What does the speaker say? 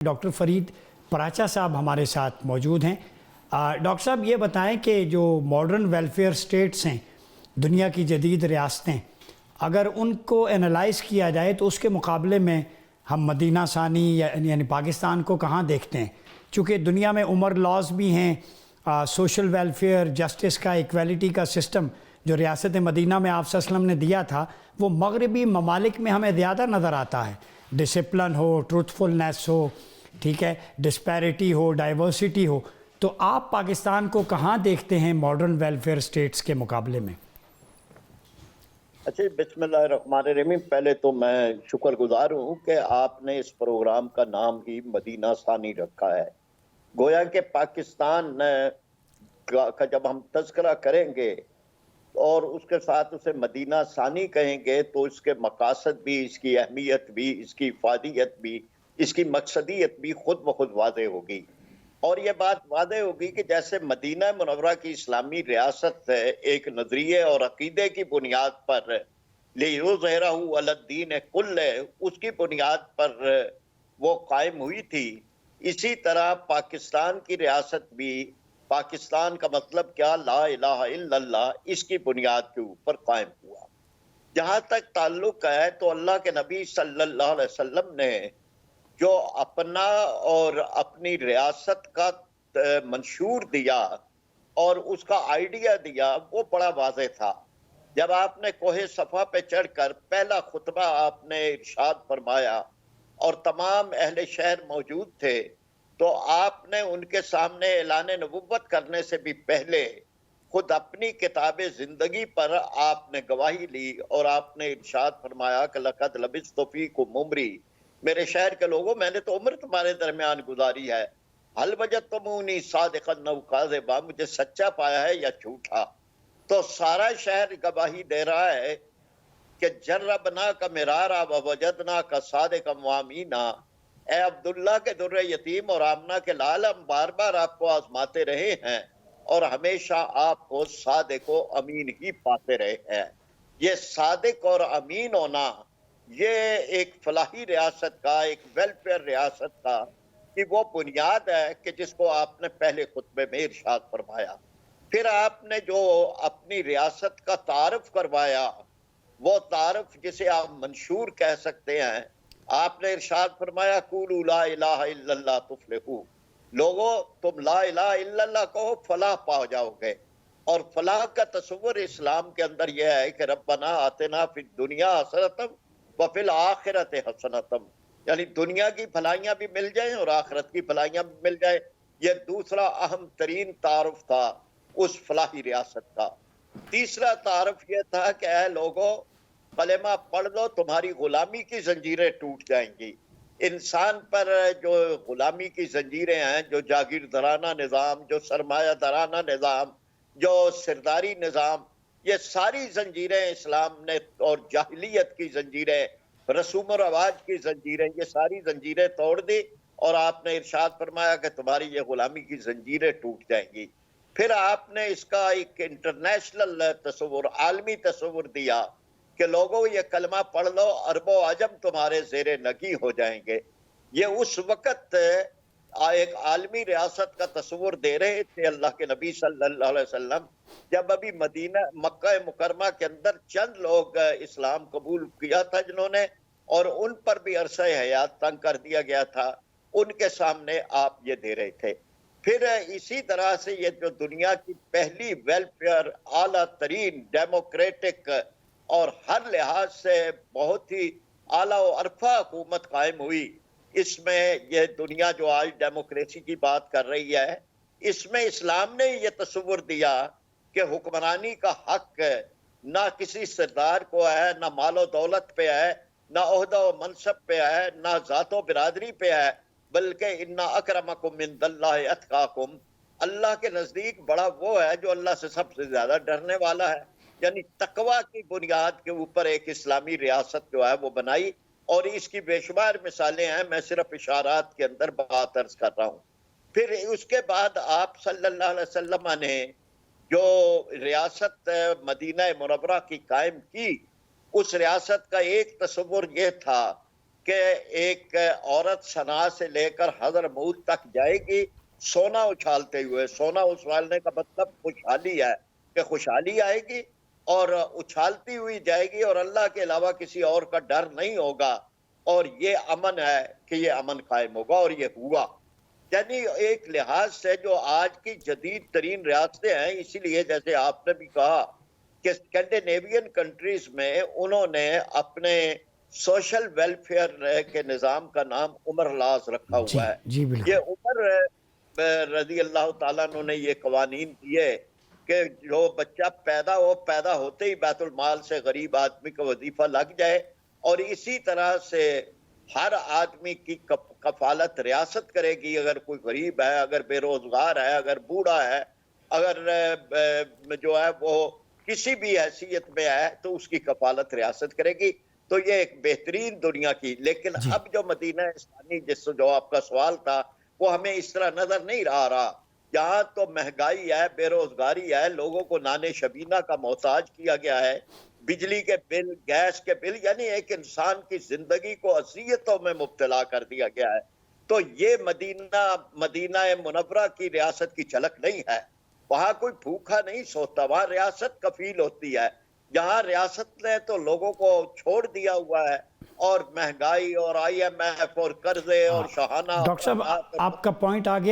Doctor Farid Paracha صاحب ہمارے ساتھ موجود ہیں۔ ڈاکٹر صاحب یہ بتائیں کہ جو ماڈرن ویلفیئر سٹیٹس ہیں، دنیا کی جدید ریاستیں، اگر ان کو انالائز کیا جائے تو اس کے مقابلے میں ہم مدینہ ثانی یعنی پاکستان کو کہاں دیکھتے ہیں؟ چونکہ دنیا میں عمر لاز بھی ہیں، سوشل ویلفیئر، جسٹس کا، ایکویلٹی کا سسٹم جو ریاست مدینہ میں آپ صلی اللہ علیہ وسلم نے دیا تھا وہ مغربی ممالک میں ہمیں زیادہ نظر آتا ہے۔ ڈسپلن ہو، ٹروتھفلنس ہو، ٹھیک ہے، ڈسپیرٹی ہو، ڈائیورسٹی ہو، تو آپ پاکستان کو کہاں دیکھتے ہیں ماڈرن ویلفیئر سٹیٹس کے مقابلے میں؟ اچھا، بسم اللہ الرحمن الرحیم۔ پہلے تو میں شکر گزار ہوں کہ آپ نے اس پروگرام کا نام ہی مدینہ ثانی رکھا ہے۔ گویا کہ پاکستان کا جب ہم تذکرہ کریں گے اور اس کے ساتھ اسے مدینہ ثانی کہیں گے تو اس کے مقاصد بھی، اس کی اہمیت بھی، اس کی افادیت بھی، اس کی مقصدیت بھی خود بخود واضح ہوگی۔ اور یہ بات واضح ہوگی کہ جیسے مدینہ منورہ کی اسلامی ریاست ایک نظریے اور عقیدے کی بنیاد پر لِیُظْہِرَہُ عَلَى الدِّینِ کُلِّہ، اس کی بنیاد پر وہ قائم ہوئی تھی، اسی طرح پاکستان کی ریاست بھی، پاکستان کا مطلب کیا، لا الہ الا اللہ، اس کی بنیاد کے اوپر قائم ہوا۔ جہاں تک تعلق ہے تو اللہ کے نبی صلی اللہ علیہ وسلم نے جو اپنا اور اپنی ریاست کا منشور دیا اور اس کا آئیڈیا دیا وہ بڑا واضح تھا۔ جب آپ نے کوہ صفا پہ چڑھ کر پہلا خطبہ آپ نے ارشاد فرمایا اور تمام اہل شہر موجود تھے تو آپ نے ان کے سامنے اعلان نبوت کرنے سے بھی پہلے خود اپنی کتاب زندگی پر آپ نے گواہی لی اور آپ نے ارشاد فرمایا کہ لقد لبثت فیکم عمری، میرے شہر کے لوگوں میں نے تو عمر تمہارے درمیان گزاری ہے، حل وجدتمونی صادقا او کاذبا، مجھے سچا پایا ہے یا جھوٹا؟ تو سارا شہر گواہی دے رہا ہے کہ جربنا کا مرارا ووجدنا کا صادقا وامینا، اے عبداللہ کے در یتیم اور آمنہ کے لال، ہم بار بار آپ کو آزماتے رہے ہیں اور ہمیشہ آپ کو صادق و امین ہی پاتے رہے ہیں۔ یہ صادق اور امین ہونا یہ ایک فلاحی ریاست کا، ایک ویلفیئر ریاست کا کہ وہ بنیاد ہے کہ جس کو آپ نے پہلے خطبے میں ارشاد فرمایا۔ پھر آپ نے جو اپنی ریاست کا تعارف کروایا، وہ تعارف جسے آپ منشور کہہ سکتے ہیں، آپ نے ارشاد فرمایا قولوا لا الہ الا اللہ تفلحوا، لوگو تم لا الہ الا اللہ کہو فلاح پا جاؤ گے۔ اور فلاح کا تصور اسلام کے اندر یہ ہے کہ ربنا آتنا فی الدنیا حسنۃ وفی الآخرۃ حسنۃ، یعنی دنیا کی بھلائیاں بھی مل جائیں اور آخرت کی بھلائیاں بھی مل جائیں۔ یہ دوسرا اہم ترین تعارف تھا اس فلاحی ریاست کا۔ تیسرا تعارف یہ تھا کہ اے لوگو کلمہ پڑھ لو، تمہاری غلامی کی زنجیریں ٹوٹ جائیں گی۔ انسان پر جو غلامی کی زنجیریں ہیں، جو جاگیردارانہ نظام، جو سرمایہ دارانہ نظام، جو سرداری نظام، یہ ساری زنجیریں اسلام نے، اور جاہلیت کی زنجیریں، رسوم و رواج کی زنجیریں، یہ ساری زنجیریں توڑ دی اور آپ نے ارشاد فرمایا کہ تمہاری یہ غلامی کی زنجیریں ٹوٹ جائیں گی۔ پھر آپ نے اس کا ایک انٹرنیشنل تصور، عالمی تصور دیا کہ لوگوں یہ کلمہ پڑھ لو، عرب و عجم تمہارے زیر نگی ہو جائیں گے۔ یہ اس وقت ایک عالمی ریاست کا تصور دے رہے تھے اللہ کے نبی صلی اللہ علیہ وسلم، جب ابھی مکہ مکرمہ کے اندر چند لوگ اسلام قبول کیا تھا جنہوں نے، اور ان پر بھی عرصہ حیات تنگ کر دیا گیا تھا، ان کے سامنے آپ یہ دے رہے تھے۔ پھر اسی طرح سے یہ جو دنیا کی پہلی ویلفیئر، اعلیٰ ترین ڈیموکریٹک اور ہر لحاظ سے بہت ہی اعلیٰ و عرفہ حکومت قائم ہوئی، اس میں یہ دنیا جو آج ڈیموکریسی کی بات کر رہی ہے، اس میں اسلام نے یہ تصور دیا کہ حکمرانی کا حق نہ کسی سردار کو ہے، نہ مال و دولت پہ ہے، نہ عہدہ و منصب پہ ہے، نہ ذات و برادری پہ ہے، بلکہ ان اکرمکم عند اللہ اتقاکم، اللہ کے نزدیک بڑا وہ ہے جو اللہ سے سب سے زیادہ ڈرنے والا ہے۔ یعنی تقوی کی بنیاد کے اوپر ایک اسلامی ریاست جو ہے وہ بنائی، اور اس کی بے شمار مثالیں ہیں، میں صرف اشارات کے اندر بات عرض کر رہا ہوں۔ پھر اس کے بعد آپ صلی اللہ علیہ وسلم نے جو ریاست مدینہ منورہ کی قائم کی، اس ریاست کا ایک تصور یہ تھا کہ ایک عورت صنعاء سے لے کر حضرموت تک جائے گی سونا اچھالتے ہوئے. سونا اچھالنے کا مطلب خوشحالی ہے کہ خوشحالی آئے گی اور اچھالتی ہوئی جائے گی اور اللہ کے علاوہ کسی اور کا ڈر نہیں ہوگا, اور یہ امن ہے کہ یہ امن قائم ہوگا, اور یہ ہوا. یعنی ایک لحاظ سے جو آج کی جدید ترین ریاستیں ہیں, اسی لیے جیسے آپ نے بھی کہا کہ اسکینڈینیوین کنٹریز میں انہوں نے اپنے سوشل ویلفیئر کے نظام کا نام عمر لاز رکھا ہوا ہے. جی بالکل. یہ عمر رضی اللہ تعالیٰ نے یہ قوانین دیے کہ جو بچہ پیدا ہوتے ہی بیت المال سے غریب آدمی کا وظیفہ لگ جائے, اور اسی طرح سے ہر آدمی کی کفالت ریاست کرے گی. اگر کوئی غریب ہے, اگر بے روزگار ہے, اگر بوڑھا ہے, اگر جو ہے وہ کسی بھی حیثیت میں ہے تو اس کی کفالت ریاست کرے گی. تو یہ ایک بہترین دنیا کی. لیکن اب جو مدینہ ثانی جو آپ کا سوال تھا وہ ہمیں اس طرح نظر نہیں آ رہا. یہاں تو مہنگائی ہے, بے روزگاری ہے, لوگوں کو نان شبینہ کا محتاج کیا گیا ہے, بجلی کے بل, گیس کے بل, یعنی ایک انسان کی زندگی کو اذیتوں میں مبتلا کر دیا گیا ہے. تو یہ مدینہ منورہ کی ریاست کی جھلک نہیں ہے. وہاں کوئی بھوکا نہیں سوتا, وہاں ریاست کفیل ہوتی ہے. یہاں ریاست نے تو لوگوں کو چھوڑ دیا ہوا ہے, اور مہنگائی اور IMF اور قرضے اور شاہانہ. ڈاکٹر صاحب آپ کا پوائنٹ آ گیا.